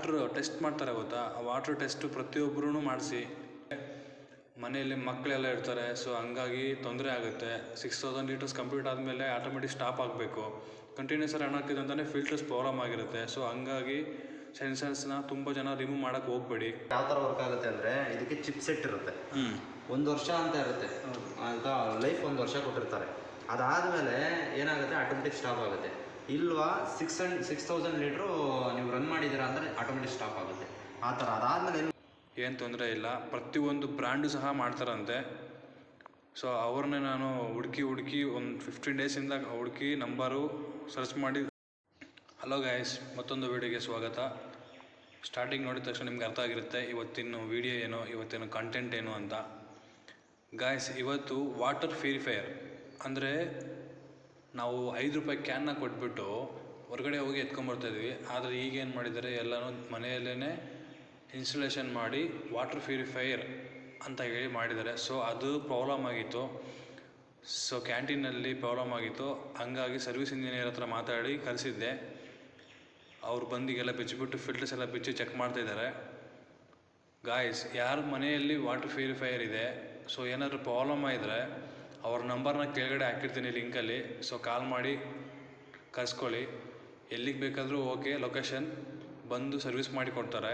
Water test ಮಾಡ್ತಾರೆ ಗೊತ್ತಾ, ಆ ವಾಟ್ರ್ ಟೆಸ್ಟು ಪ್ರತಿಯೊಬ್ಬರೂ ಮಾಡಿಸಿ. ಮನೆಯಲ್ಲಿ ಮಕ್ಕಳೆಲ್ಲ ಇರ್ತಾರೆ, ಸೊ ಹಂಗಾಗಿ ತೊಂದರೆ ಆಗುತ್ತೆ. 6000 ಲೀಟರ್ಸ್ ಕಂಪ್ಲೀಟ್ ಆದಮೇಲೆ ಆಟೋಮೆಟಿಕ್ ಸ್ಟಾಪ್ ಆಗಬೇಕು. ಕಂಟಿನ್ಯೂಸ್ ರನ್ ಆಗ್ತಿದೆ ಅಂತಲೇ ಫಿಲ್ಟರ್ಸ್ ಪ್ರಾಬ್ಲಮ್ ಆಗಿರುತ್ತೆ. ಸೊ ಹಂಗಾಗಿ ಸೆನ್ಸರ್ಸ್ನ ತುಂಬ ಜನ ರಿಮೂವ್ ಮಾಡೋಕ್ಕೆ ಹೋಗ್ಬೇಡಿ. ಯಾವ ಥರ ವರ್ಕ್ ಆಗುತ್ತೆ ಅಂದರೆ, ಇದಕ್ಕೆ ಚಿಪ್ ಸೆಟ್ ಇರುತ್ತೆ, 1 ವರ್ಷ ಅಂತ ಇರುತ್ತೆ ಅಂತ ಲೈಫ್, 1 ವರ್ಷ ಕೊಟ್ಟಿರ್ತಾರೆ. ಅದಾದಮೇಲೆ ಏನಾಗುತ್ತೆ, ಆಟೋಮೆಟಿಕ್ ಸ್ಟಾಪ್ ಆಗುತ್ತೆ. ಇಲ್ವಾ 6000 ಲೀಟ್ರು ನೀವು ರನ್ ಮಾಡಿದ್ದೀರಾ ಅಂದರೆ ಆಟೋಮೆಟಿಕ್ ಸ್ಟಾಪ್ ಆಗುತ್ತೆ ಆ ಥರ. ಅದಾದಮೇಲೆ ಏನು ತೊಂದರೆ ಇಲ್ಲ, ಪ್ರತಿಯೊಂದು ಬ್ರ್ಯಾಂಡು ಸಹ ಮಾಡ್ತಾರಂತೆ. ಸೊ ಅವ್ರನ್ನೇ ನಾನು ಹುಡುಕಿ ಒಂದು 15 ಡೇಸಿಂದ ಹುಡುಕಿ ನಂಬರು ಸರ್ಚ್ ಮಾಡಿ. ಹಲೋ ಗಾಯ್ಸ್, ಮತ್ತೊಂದು ವೀಡಿಯೋಗೆ ಸ್ವಾಗತ. ಸ್ಟಾರ್ಟಿಂಗ್ ನೋಡಿದ ತಕ್ಷಣ ನಿಮ್ಗೆ ಅರ್ಥ ಆಗಿರುತ್ತೆ ಇವತ್ತಿನ ವೀಡಿಯೋ ಏನು, ಇವತ್ತಿನ ಕಂಟೆಂಟ್ ಏನು ಅಂತ. ಗಾಯ್ಸ್, ಇವತ್ತು ವಾಟರ್ ಪ್ಯೂರಿಫೈಯರ್ ಅಂದರೆ ನಾವು 5 ರೂಪಾಯಿ ಕ್ಯಾನ್ನ ಕೊಟ್ಬಿಟ್ಟು ಹೊರಗಡೆ ಹೋಗಿ ಎತ್ಕೊಂಬರ್ತಾಯಿದ್ವಿ. ಆದರೆ ಈಗೇನು ಮಾಡಿದ್ದಾರೆ, ಎಲ್ಲನೂ ಮನೆಯಲ್ಲೇ ಇನ್ಸ್ಟಾಲೇಷನ್ ಮಾಡಿ ವಾಟರ್ ಪ್ಯೂರಿಫೈಯರ್ ಅಂತ ಹೇಳಿ ಮಾಡಿದ್ದಾರೆ. ಸೊ ಅದು ಪ್ರಾಬ್ಲಮ್ ಆಗಿತ್ತು. ಸೊ ಕ್ಯಾಂಟೀನಲ್ಲಿ ಪ್ರಾಬ್ಲಮ್ ಆಗಿತ್ತು. ಹಂಗಾಗಿ ಸರ್ವಿಸ್ ಇಂಜಿನಿಯರ್ ಹತ್ರ ಮಾತಾಡಿ ಕರೆಸಿದ್ದೆ. ಅವ್ರು ಬಂದಿಗೆಲ್ಲ ಬಿಚ್ಚಿಬಿಟ್ಟು ಫಿಲ್ಟರ್ಸ್ ಎಲ್ಲ ಬಿಚ್ಚಿ ಚೆಕ್ ಮಾಡ್ತಾಯಿದ್ದಾರೆ. ಗಾಯ್ಸ್, ಯಾರ ಮನೆಯಲ್ಲಿ ವಾಟರ್ ಪ್ಯೂರಿಫೈಯರ್ ಇದೆ, ಸೊ ಏನಾದರೂ ಪ್ರಾಬ್ಲಮ್ ಆಗಿದ್ರೆ ಅವ್ರ ನಂಬರ್ನ ಕೆಳಗಡೆ ಹಾಕಿರ್ತೀನಿ ಲಿಂಕಲ್ಲಿ. ಸೊ ಕಾಲ್ ಮಾಡಿ ಕರ್ಸ್ಕೊಳ್ಳಿ. ಎಲ್ಲಿಗೆ ಬೇಕಾದರೂ ಓಕೆ, ಲೊಕೇಶನ್ ಬಂದು ಸರ್ವಿಸ್ ಮಾಡಿ ಕೊಡ್ತಾರೆ,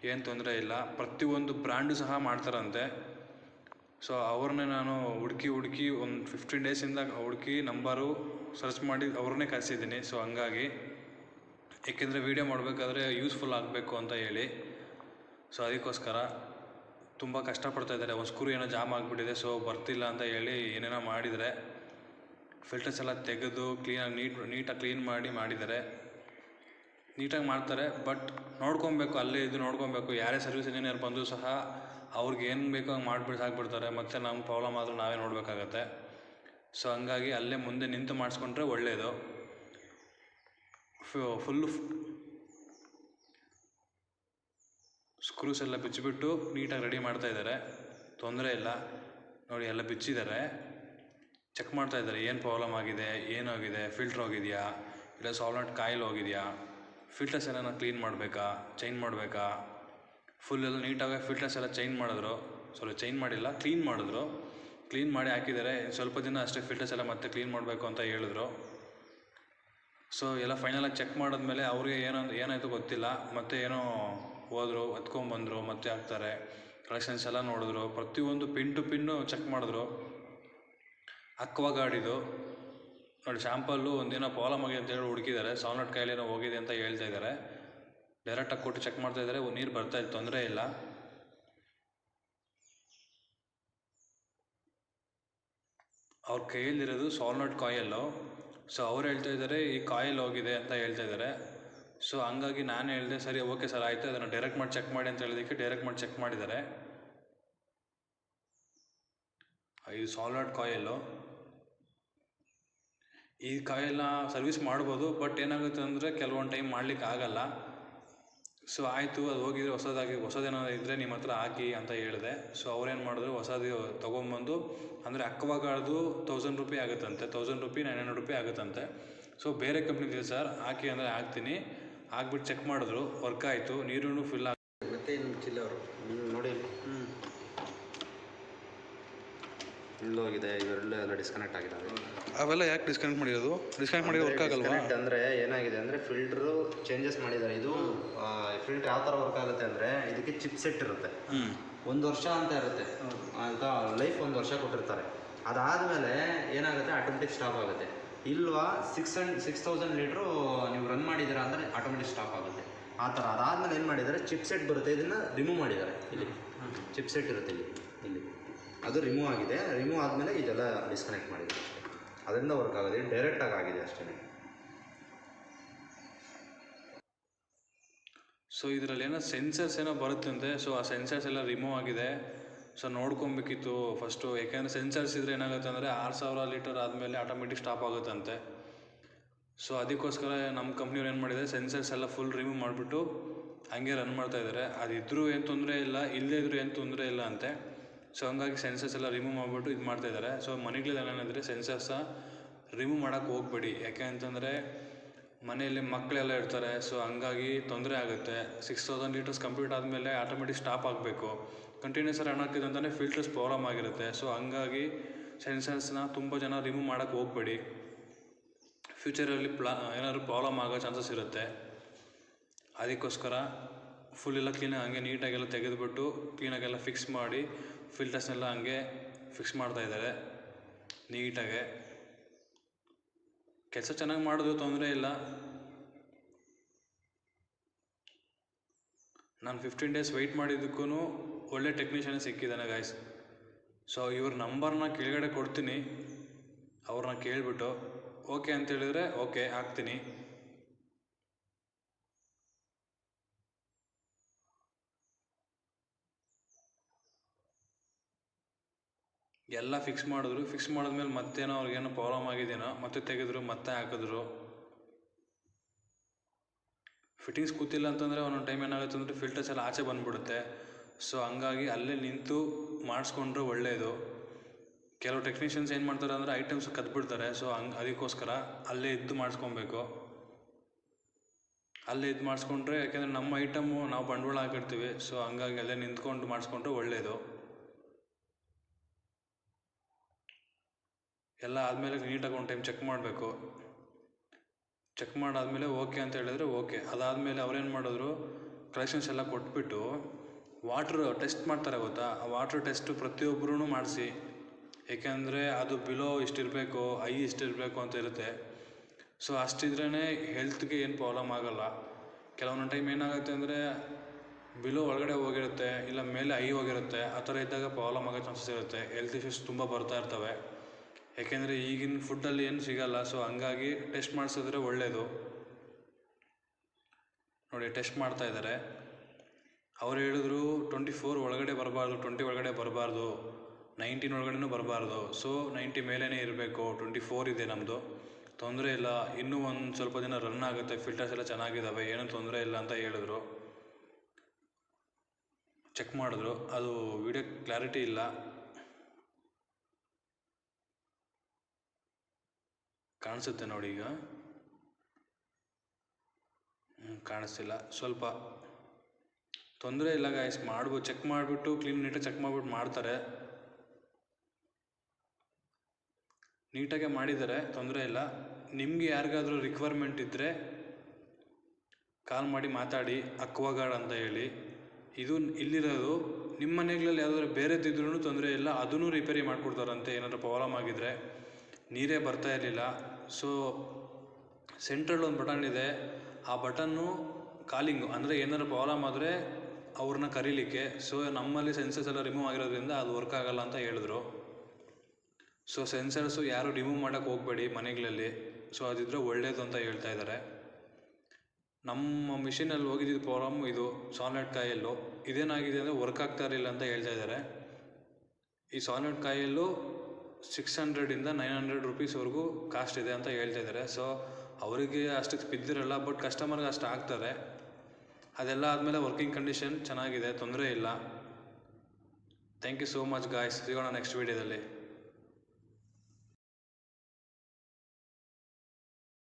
ಏನು ತೊಂದರೆ ಇಲ್ಲ. ಪ್ರತಿಯೊಂದು ಬ್ರ್ಯಾಂಡು ಸಹ ಮಾಡ್ತಾರಂತೆ. ಸೊ ಅವ್ರನ್ನೇ ನಾನು ಹುಡುಕಿ ಒಂದು 15 ಡೇಸಿಂದ ಹುಡುಕಿ ನಂಬರು ಸರ್ಚ್ ಮಾಡಿ ಅವ್ರನ್ನೇ ಕರೆಸಿದ್ದೀನಿ. ಸೊ ಹಂಗಾಗಿ, ಏಕೆಂದರೆ ವೀಡಿಯೋ ಮಾಡಬೇಕಾದ್ರೆ ಯೂಸ್ಫುಲ್ ಆಗಬೇಕು ಅಂತ ಹೇಳಿ. ಸೊ ಅದಕ್ಕೋಸ್ಕರ ತುಂಬ ಕಷ್ಟಪಡ್ತಾಯಿದ್ದಾರೆ. ಒಂದು ಸ್ಕ್ರೂ ಏನೋ ಜಾಮ್ ಆಗಿಬಿಟ್ಟಿದೆ, ಸೊ ಬರ್ತಿಲ್ಲ ಅಂತ ಹೇಳಿ ಏನೇನೋ ಮಾಡಿದರೆ ಫಿಲ್ಟರ್ಸ್ ಎಲ್ಲ ತೆಗೆದು ಕ್ಲೀನಾಗಿ ನೀಟಾಗಿ ಕ್ಲೀನ್ ಮಾಡಿದ್ದಾರೆ. ನೀಟಾಗಿ ಮಾಡ್ತಾರೆ, ಬಟ್ ನೋಡ್ಕೊಬೇಕು, ಅಲ್ಲೇ ಇದು ನೋಡ್ಕೊಬೇಕು. ಯಾರೇ ಸರ್ವಿಸ್ ಇಂಜಿನಿಯರ್ ಬಂದರೂ ಸಹ ಅವ್ರಿಗೆ ಏನು ಬೇಕೋ ಹಂಗೆ ಮಾಡಿಬಿಟ್ಟು ಸಾಕ್ಬಿಡ್ತಾರೆ. ಮತ್ತು ನಮ್ಗೆ ಪ್ರಾಬ್ಲಮ್ ಆದರೂ ನಾವೇ ನೋಡಬೇಕಾಗತ್ತೆ. ಸೊ ಹಂಗಾಗಿ ಅಲ್ಲೇ ಮುಂದೆ ನಿಂತು ಮಾಡಿಸ್ಕೊಂಡ್ರೆ ಒಳ್ಳೆಯದು. ಫುಲ್ಲು ಸ್ಕ್ರೂಸ್ ಎಲ್ಲ ಬಿಚ್ಚಿಬಿಟ್ಟು ನೀಟಾಗಿ ರೆಡಿ ಮಾಡ್ತಾಯಿದ್ದಾರೆ, ತೊಂದರೆ ಇಲ್ಲ. ನೋಡಿ, ಎಲ್ಲ ಬಿಚ್ಚಿದ್ದಾರೆ, ಚೆಕ್ ಮಾಡ್ತಾಯಿದ್ದಾರೆ ಏನು ಪ್ರಾಬ್ಲಮ್ ಆಗಿದೆ, ಏನಾಗಿದೆ, ಫಿಲ್ಟ್ರ್ ಹೋಗಿದೆಯಾ, ಇಲ್ಲ ಸಾಲ್ವೆಂಟ್ ಕಾಯಿಲ್ ಹೋಗಿದೆಯಾ, ಫಿಲ್ಟರ್ಸ್ ಎಲ್ಲ ಕ್ಲೀನ್ ಮಾಡಬೇಕಾ, ಚೇಂಜ್ ಮಾಡಬೇಕಾ. ಫುಲ್ಲೆಲ್ಲ ನೀಟಾಗಿ ಫಿಲ್ಟರ್ಸ್ ಎಲ್ಲ ಚೇಂಜ್ ಮಾಡಿಲ್ಲ, ಕ್ಲೀನ್ ಮಾಡಿದ್ರು. ಕ್ಲೀನ್ ಮಾಡಿ ಹಾಕಿದ್ದಾರೆ. ಸ್ವಲ್ಪ ದಿನ ಅಷ್ಟೇ ಫಿಲ್ಟರ್ಸ್ ಎಲ್ಲ ಮತ್ತೆ ಕ್ಲೀನ್ ಮಾಡಬೇಕು ಅಂತ ಹೇಳಿದ್ರು. ಸೊ ಎಲ್ಲ ಫೈನಲಾಗಿ ಚೆಕ್ ಮಾಡಿದ್ಮೇಲೆ ಅವ್ರಿಗೆ ಏನಾಯಿತು ಗೊತ್ತಿಲ್ಲ, ಮತ್ತೆ ಏನೋ ಹೋದರು, ಎತ್ಕೊಂಡ್ಬಂದರು, ಮತ್ತೆ ಹಾಕ್ತಾರೆ. ಕಲೆಕ್ಷನ್ಸ್ ಎಲ್ಲ ನೋಡಿದ್ರು, ಪ್ರತಿಯೊಂದು ಪಿನ್ ಟು ಪಿನ್ನು ಚೆಕ್ ಮಾಡಿದ್ರು. ಅಕ್ವಾಗಾರ್ಡಿದು ನೋಡಿ, ಶಾಂಪಲ್ಲು ಒಂದೇನೋ ಪ್ರಾಬ್ಲಮ್ ಆಗಿದೆ ಅಂತ ಹೇಳಿ ಹುಡುಕಿದ್ದಾರೆ. ಸಾಲ್ವೆಂಟ್ ಕಾಯಿಲೇನೋ ಹೋಗಿದೆ ಅಂತ ಹೇಳ್ತಾ ಇದ್ದಾರೆ. ಡೈರೆಕ್ಟಾಗಿ ಕೊಟ್ಟು ಚೆಕ್ ಮಾಡ್ತಾಯಿದ್ದಾರೆ. ನೀರು ಬರ್ತಾಯಿತ್ತು, ತೊಂದರೆ ಇಲ್ಲ. ಅವ್ರ ಕೈಯಲ್ಲಿರೋದು ಸಾಲ್ವೆಂಟ್ ಕಾಯಿಲ್ಲು. ಸೊ ಅವ್ರು ಹೇಳ್ತಾ ಇದ್ದಾರೆ ಈ ಕಾಯಿಲ್ ಹೋಗಿದೆ ಅಂತ ಹೇಳ್ತಾ ಇದ್ದಾರೆ. ಸೊ ಹಂಗಾಗಿ ನಾನು ಹೇಳಿದೆ, ಸರಿ ಓಕೆ ಸರ್ ಆಯಿತು, ಅದನ್ನು ಡೈರೆಕ್ಟ್ ಮಾಡಿ ಚೆಕ್ ಮಾಡಿ ಅಂತ ಹೇಳಿದ್ದಕ್ಕೆ ಡೈರೆಕ್ಟ್ ಮಾಡಿ ಚೆಕ್ ಮಾಡಿದ್ದಾರೆ. ಇದು ಸಾಲ್ವೆಂಟ್ ಕಾಯಿಲ್ಲು. ಈ ಕಾಯಿಲ್ನ ಸರ್ವಿಸ್ ಮಾಡ್ಬೋದು, ಬಟ್ ಏನಾಗುತ್ತೆ ಅಂದರೆ ಕೆಲವೊಂದು ಟೈಮ್ ಮಾಡಲಿಕ್ಕೆ ಆಗಲ್ಲ. ಸೊ ಆಯಿತು, ಅದು ಹೋಗಿದ್ರೆ ಹೊಸದೇನಾದ್ರು ಇದ್ದರೆ ನಿಮ್ಮ ಹತ್ರ ಹಾಕಿ ಅಂತ ಹೇಳಿದೆ. ಸೊ ಅವ್ರೇನು ಮಾಡಿದ್ರು, ಹೊಸದು ತೊಗೊಂಬಂದು, ಅಂದರೆ ಅಕ್ವಾಗಾರ್ಡ್ದು 1000 ರೂಪಾಯಿ ಆಗುತ್ತಂತೆ, 1000 ರೂಪಾಯಿ 900 ರೂಪಾಯಿ ಆಗುತ್ತಂತೆ. ಸೊ ಬೇರೆ ಕಂಪ್ನಿದಿದೆ ಸರ್, ಹಾಕಿ ಅಂದರೆ ಹಾಕ್ತೀನಿ. ಹಾಕ್ಬಿಟ್ಟು ಚೆಕ್ ಮಾಡಿದ್ರು, ವರ್ಕ್ ಆಯಿತು, ನೀರು ಫಿಲ್ ಆಗಿ. ಮತ್ತೆ ಇನ್ನು ಚಿಲ್ಲವರು ನೋಡಿ, ಇಲ್ಲೋಗಿದೆ, ಇವೆಲ್ಲ ಡಿಸ್ಕನೆಕ್ಟ್ ಆಗಿದ್ದಾವೆ. ಅವೆಲ್ಲ ಯಾಕೆ ಡಿಸ್ಕನೆಕ್ಟ್ ಮಾಡಿರೋದು? ಡಿಸ್ಕನೆಕ್ಟ್ ಮಾಡಿರೋ ವರ್ಕ್ ಆಗಲ್ವಾ? ಅಂದರೆ ಏನಾಗಿದೆ ಅಂದರೆ, ಫಿಲ್ಟ್ರು ಚೇಂಜಸ್ ಮಾಡಿದ್ದಾರೆ. ಇದು ಫಿಲ್ಟ್ರ್ ಯಾವ ಥರ ವರ್ಕ್ ಆಗುತ್ತೆ ಅಂದರೆ, ಇದಕ್ಕೆ ಚಿಪ್ ಸೆಟ್ ಇರುತ್ತೆ, 1 ವರ್ಷ ಅಂತ ಇರುತ್ತೆ ಅಂತ ಲೈಫ್, 1 ವರ್ಷ ಕೊಟ್ಟಿರ್ತಾರೆ. ಅದಾದಮೇಲೆ ಏನಾಗುತ್ತೆ, ಆಟೋಮೆಟಿಕ್ ಸ್ಟಾಪ್ ಆಗುತ್ತೆ. ಇಲ್ವಾ 6000 ಲೀಟ್ರು ನೀವು ರನ್ ಮಾಡಿದ್ದೀರಾ ಅಂದರೆ ಆಟೋಮೆಟಿಕ್ ಸ್ಟಾಪ್ ಆಗುತ್ತೆ ಆ ಥರ. ಅದಾದಮೇಲೆ ಏನು ಮಾಡಿದ್ದಾರೆ, ಚಿಪ್ ಸೆಟ್ ಬರುತ್ತೆ, ಇದನ್ನು ರಿಮೂವ್ ಮಾಡಿದ್ದಾರೆ. ಇಲ್ಲಿ ಚಿಪ್ ಸೆಟ್ ಇರುತ್ತೆ, ಇಲ್ಲಿ ಅದು ರಿಮೂವ್ ಆಗಿದೆ. ರಿಮೂವ್ ಆದಮೇಲೆ ಇದೆಲ್ಲ ಡಿಸ್ಕನೆಕ್ಟ್ ಮಾಡಿದ್ದಾರೆ ಅಷ್ಟೇ. ಅದರಿಂದ ವರ್ಕ್ ಆಗೋದು, ಡೈರೆಕ್ಟಾಗಿ ಆಗಿದೆ ಅಷ್ಟೇ. ಸೊ ಇದರಲ್ಲಿ ಏನೋ ಸೆನ್ಸರ್ಸ್ ಏನೋ ಬರುತ್ತಂತೆ. ಸೊ ಆ ಸೆನ್ಸರ್ಸ್ ಎಲ್ಲ ರಿಮೂವ್ ಆಗಿದೆ. ಸೊ ನೋಡ್ಕೊಬೇಕಿತ್ತು ಫಸ್ಟು, ಯಾಕೆಂದರೆ ಸೆನ್ಸರ್ಸ್ ಇದ್ದರೆ ಏನಾಗುತ್ತೆ ಅಂದರೆ 6000 ಲೀಟರ್ ಆದಮೇಲೆ ಆಟೋಮೆಟಿಕ್ ಸ್ಟಾಪ್ ಆಗುತ್ತಂತೆ. ಸೊ ಅದಕ್ಕೋಸ್ಕರ ನಮ್ಮ ಕಂಪ್ನಿಯವ್ರು ಏನು ಮಾಡಿದ್ದಾರೆ, ಸೆನ್ಸರ್ಸ್ ಎಲ್ಲ ಫುಲ್ ರಿಮೂವ್ ಮಾಡಿಬಿಟ್ಟು ಹಂಗೆ ರನ್ ಮಾಡ್ತಾಯಿದ್ದಾರೆ. ಅದಿದ್ದರೂ ಏನು ತೊಂದರೆ ಇಲ್ಲ, ಇಲ್ಲದೇ ಇದ್ದರೂ ಏನು ತೊಂದರೆ ಇಲ್ಲ ಅಂತೆ. ಸೊ ಹಂಗಾಗಿ ಸೆನ್ಸರ್ಸ್ ಎಲ್ಲ ರಿಮೂವ್ ಮಾಡಿಬಿಟ್ಟು ಇದು ಮಾಡ್ತಾಯಿದ್ದಾರೆ. ಸೊ ಮನೆಗಳಲ್ಲಿ ಏನೇನಂದರೆ ಸೆನ್ಸರ್ಸ ರಿಮೂವ್ ಮಾಡೋಕ್ಕೆ ಹೋಗಬೇಡಿ. ಯಾಕೆ ಅಂತಂದರೆ ಮನೆಯಲ್ಲಿ ಮಕ್ಕಳೆಲ್ಲ ಇರ್ತಾರೆ. ಸೊ ಹಂಗಾಗಿ ತೊಂದರೆ ಆಗುತ್ತೆ. 6000 ಲೀಟರ್ಸ್ ಕಂಪ್ಲೀಟ್ ಆದಮೇಲೆ ಆಟೋಮೆಟಿಕ್ ಸ್ಟಾಪ್ ಆಗಬೇಕು. ಕಂಟಿನ್ಯೂಸ್ ರನ್ ಆಗ್ತಿದೆ ಅಂತಲೇ ಫಿಲ್ಟರ್ಸ್ ಪ್ರಾಬ್ಲಮ್ ಆಗಿರುತ್ತೆ. ಸೊ ಹಂಗಾಗಿ ಸೆನ್ಸರ್ಸ್ನ ತುಂಬ ಜನ ರಿಮೂವ್ ಮಾಡೋಕ್ಕೆ ಹೋಗಬೇಡಿ. ಫ್ಯೂಚರಲ್ಲಿ ಏನಾದರೂ ಪ್ರಾಬ್ಲಮ್ ಆಗೋ ಚಾನ್ಸಸ್ ಇರುತ್ತೆ. ಅದಕ್ಕೋಸ್ಕರ ಫುಲ್ ಎಲ್ಲ ಕ್ಲೀನಾಗಿ ಹಂಗೆ ನೀಟಾಗೆಲ್ಲ ತೆಗೆದುಬಿಟ್ಟು ಕ್ಲೀನಾಗೆಲ್ಲ ಫಿಕ್ಸ್ ಮಾಡಿ ಫಿಲ್ಟರ್ಸ್ನೆಲ್ಲ ಹಂಗೆ ಫಿಕ್ಸ್ ಮಾಡ್ತಾಯಿದ್ದಾರೆ ನೀಟಾಗೆ. ಕೆಲಸ ಚೆನ್ನಾಗಿ ಮಾಡೋದು, ತೊಂದರೆ ಇಲ್ಲ. ನಾನು 15 ಡೇಸ್ ವೆಯ್ಟ್ ಮಾಡಿದ್ದಕ್ಕೂ ಒಳ್ಳೆ ಟೆಕ್ನಿಷಿಯನ್ ಸಿಕ್ಕಿದ್ದಾನೆ ಗಾಯ್ಸ್. ಸೊ ಇವ್ರ ನಂಬರ್ನ ಕೆಳಗಡೆ ಕೊಡ್ತೀನಿ, ಅವ್ರನ್ನ ಕೇಳಿಬಿಟ್ಟು ಓಕೆ ಅಂತೇಳಿದರೆ ಓಕೆ ಹಾಕ್ತೀನಿ. ಎಲ್ಲ ಫಿಕ್ಸ್ ಮಾಡಿದ್ರು. ಫಿಕ್ಸ್ ಮಾಡಿದ್ಮೇಲೆ ಮತ್ತೇನೋ ಅವ್ರಿಗೇನೋ ಪ್ರಾಬ್ಲಮ್ ಆಗಿದೆಯೋ ಮತ್ತೆ ತೆಗೆದ್ರು, ಮತ್ತೆ ಹಾಕಿದ್ರು. ಫಿಟ್ಟಿಂಗ್ಸ್ ಕೂತಿಲ್ಲ ಅಂತಂದರೆ ಒಂದೊಂದು ಟೈಮ್ ಏನಾಗುತ್ತೆ ಅಂದರೆ ಫಿಲ್ಟರ್ಸ್ ಎಲ್ಲ ಆಚೆ ಬಂದುಬಿಡುತ್ತೆ. ಸೊ ಹಂಗಾಗಿ ಅಲ್ಲೇ ನಿಂತು ಮಾಡಿಸ್ಕೊಂಡ್ರೆ ಒಳ್ಳೆಯದು. ಕೆಲವು ಟೆಕ್ನಿಷಿಯನ್ಸ್ ಏನು ಮಾಡ್ತಾರೆ ಅಂದರೆ ಐಟಮ್ಸ್ ಕದ್ಬಿಡ್ತಾರೆ. ಸೊ ಅದಕ್ಕೋಸ್ಕರ ಅಲ್ಲೇ ಇದ್ದು ಮಾಡಿಸ್ಕೊಬೇಕು. ಅಲ್ಲೇ ಇದ್ದು ಮಾಡಿಸ್ಕೊಂಡ್ರೆ, ಯಾಕೆಂದರೆ ನಮ್ಮ ಐಟಮು ನಾವು ಬಂಡವಾಳ ಹಾಕಿರ್ತೀವಿ. ಸೊ ಹಂಗಾಗಿ ಅಲ್ಲೇ ನಿಂತ್ಕೊಂಡು ಮಾಡಿಸ್ಕೊಂಡ್ರೆ ಒಳ್ಳೆಯದು. ಎಲ್ಲ ಆದಮೇಲೆ ನೀಟಾಗಿ ಒಂದು ಟೈಮ್ ಚೆಕ್ ಮಾಡಬೇಕು. ಚೆಕ್ ಮಾಡಾದಮೇಲೆ ಓಕೆ ಅಂತ ಹೇಳಿದ್ರೆ ಓಕೆ. ಅದಾದಮೇಲೆ ಅವ್ರೇನು ಮಾಡಿದ್ರು, ಕಲೆಕ್ಷನ್ಸ್ ಎಲ್ಲ ಕೊಟ್ಬಿಟ್ಟು ವಾಟ್ರ್ ಟೆಸ್ಟ್ ಮಾಡ್ತಾರೆ ಗೊತ್ತಾ. ಆ ವಾಟ್ರ್ ಟೆಸ್ಟು ಪ್ರತಿಯೊಬ್ಬರೂ ಮಾಡಿಸಿ. ಏಕೆಂದರೆ ಅದು ಬಿಲೋ ಇಷ್ಟಿರಬೇಕು, ಇಷ್ಟಿರಬೇಕು ಅಂತ ಇರುತ್ತೆ. ಸೊ ಅಷ್ಟಿದ್ರೇ ಹೆಲ್ತ್ಗೆ ಏನು ಪ್ರಾಬ್ಲಮ್ ಆಗೋಲ್ಲ. ಕೆಲವೊಂದು ಟೈಮ್ ಏನಾಗುತ್ತೆ ಅಂದರೆ ಬಿಲೋ ಒಳಗಡೆ ಹೋಗಿರುತ್ತೆ, ಇಲ್ಲ ಮೇಲೆ ಹೋಗಿರುತ್ತೆ. ಆ ಥರ ಇದ್ದಾಗ ಪ್ರಾಬ್ಲಮ್ ಆಗೋ ಚಾನ್ಸಸ್ ಇರುತ್ತೆ. ಹೆಲ್ತ್ ಇಶ್ಯೂಸ್ ತುಂಬ ಬರ್ತಾ ಇರ್ತವೆ. ಏಕೆಂದರೆ ಈಗಿನ ಫುಡ್ಡಲ್ಲಿ ಏನು ಸಿಗೋಲ್ಲ. ಸೊ ಹಂಗಾಗಿ ಟೆಸ್ಟ್ ಮಾಡಿಸಿದ್ರೆ ಒಳ್ಳೆಯದು. ನೋಡಿ ಟೆಸ್ಟ್ ಮಾಡ್ತಾಯಿದ್ದಾರೆ. ಅವ್ರು ಹೇಳಿದ್ರು 24 ಒಳಗಡೆ ಬರಬಾರ್ದು, 20 ಒಳಗಡೆ ಬರಬಾರ್ದು, 19 ಒಳಗಡೆನೂ ಬರಬಾರ್ದು. ಸೊ 90 ಮೇಲೇ ಇರಬೇಕು. 24 ಇದೆ ನಮ್ಮದು, ತೊಂದರೆ ಇಲ್ಲ. ಇನ್ನೂ ಒಂದು ಸ್ವಲ್ಪ ದಿನ ರನ್ ಆಗುತ್ತೆ, ಫಿಲ್ಟರ್ಸ್ ಎಲ್ಲ ಚೆನ್ನಾಗಿದ್ದಾವೆ, ಏನೂ ತೊಂದರೆ ಇಲ್ಲ ಅಂತ ಹೇಳಿದ್ರು. ಚೆಕ್ ಮಾಡಿದ್ರು. ಅದು ವಿಡಿಯೋ ಕ್ಲಾರಿಟಿ ಇಲ್ಲ, ಕಾಣಿಸುತ್ತೆ ನೋಡಿ ಈಗ. ಕಾಣಿಸ್ತಿಲ್ಲ, ಸ್ವಲ್ಪ ತೊಂದರೆ ಇಲ್ಲ ಗಾಯ್ಸ್. ಮಾಡ್ಬೋದು, ಚೆಕ್ ಮಾಡಿಬಿಟ್ಟು ನೀಟಾಗಿ ಚೆಕ್ ಮಾಡಿಬಿಟ್ಟು ಮಾಡ್ತಾರೆ. ನೀಟಾಗೆ ಮಾಡಿದ್ದಾರೆ, ತೊಂದರೆ ಇಲ್ಲ. ನಿಮಗೆ ಯಾರಿಗಾದ್ರೂ ರಿಕ್ವೈರ್ಮೆಂಟ್ ಇದ್ದರೆ ಕಾಲ್ ಮಾಡಿ ಮಾತಾಡಿ, ಅಕ್ವಾಗಾರ್ಡ್ ಅಂತ ಹೇಳಿ. ಇದು ಇಲ್ಲಿರೋದು. ನಿಮ್ಮ ಮನೆಗಳಲ್ಲಿ ಯಾವ್ದಾದ್ರು ಬೇರೆದಿದ್ರೂ ತೊಂದರೆ ಇಲ್ಲ, ಅದನ್ನು ರಿಪೇರಿ ಮಾಡಿಕೊಡ್ತಾರಂತೆ. ಏನಾದರೂ ಪ್ರಾಬ್ಲಮ್ ಆಗಿದ್ದರೆ ನೀರೇ ಬರ್ತಾ ಇರಲಿಲ್ಲ. ಸೊ ಸೆಂಟ್ರಲ್ ಒಂದು ಬಟನ್ ಇದೆ, ಆ ಬಟನ್ನು ಕಾಲಿಂಗು, ಅಂದರೆ ಏನಾದರೂ ಪ್ರಾಬ್ಲಮ್ ಆದರೆ ಅವ್ರನ್ನ ಕರೀಲಿಕ್ಕೆ. ಸೊ ನಮ್ಮಲ್ಲಿ ಸೆನ್ಸರ್ಸ್ ಎಲ್ಲ ರಿಮೂವ್ ಆಗಿರೋದ್ರಿಂದ ಅದು ವರ್ಕ್ ಆಗೋಲ್ಲ ಅಂತ ಹೇಳಿದ್ರು. ಸೊ ಸೆನ್ಸರ್ಸು ಯಾರು ರಿಮೂವ್ ಮಾಡೋಕ್ಕೆ ಹೋಗಬೇಡಿ ಮನೆಗಳಲ್ಲಿ. ಸೊ ಅದಿದ್ದರೆ ಒಳ್ಳೆಯದು ಅಂತ ಹೇಳ್ತಾ ಇದ್ದಾರೆ. ನಮ್ಮ ಮಿಷಿನಲ್ಲಿ ಹೋಗಿದ್ದಿದ್ದು ಪ್ರಾಬ್ಲಮ್ ಇದು ಸಾಲಿಡ್ ಕಾಯಲ್ಲು. ಇದೇನಾಗಿದೆ ಅಂದರೆ ವರ್ಕ್ ಆಗ್ತಾ ಇರಲಿಲ್ಲ ಅಂತ ಹೇಳ್ತಾ ಇದ್ದಾರೆ. ಈ ಸಾಲಿಡ್ ಕಾಯಲ್ಲು 600 900 ರುಪೀಸ್ವರೆಗೂ ಕಾಸ್ಟ್ ಇದೆ ಅಂತ ಹೇಳ್ತಾ ಇದ್ದಾರೆ. ಸೊ ಅವರಿಗೆ ಅಷ್ಟಕ್ಕೆ ಬಿದ್ದಿರಲ್ಲ, ಬಟ್ ಕಸ್ಟಮರ್ಗೆ ಅಷ್ಟು ಆಗ್ತದೆ. ಅದೆಲ್ಲ ಆದಮೇಲೆ ವರ್ಕಿಂಗ್ ಕಂಡೀಷನ್ ಚೆನ್ನಾಗಿದೆ, ತೊಂದರೆ ಇಲ್ಲ. Thank you so much guys. ಸಿಗೋಣ ನೆಕ್ಸ್ಟ್ ವೀಡಿಯೋದಲ್ಲಿ.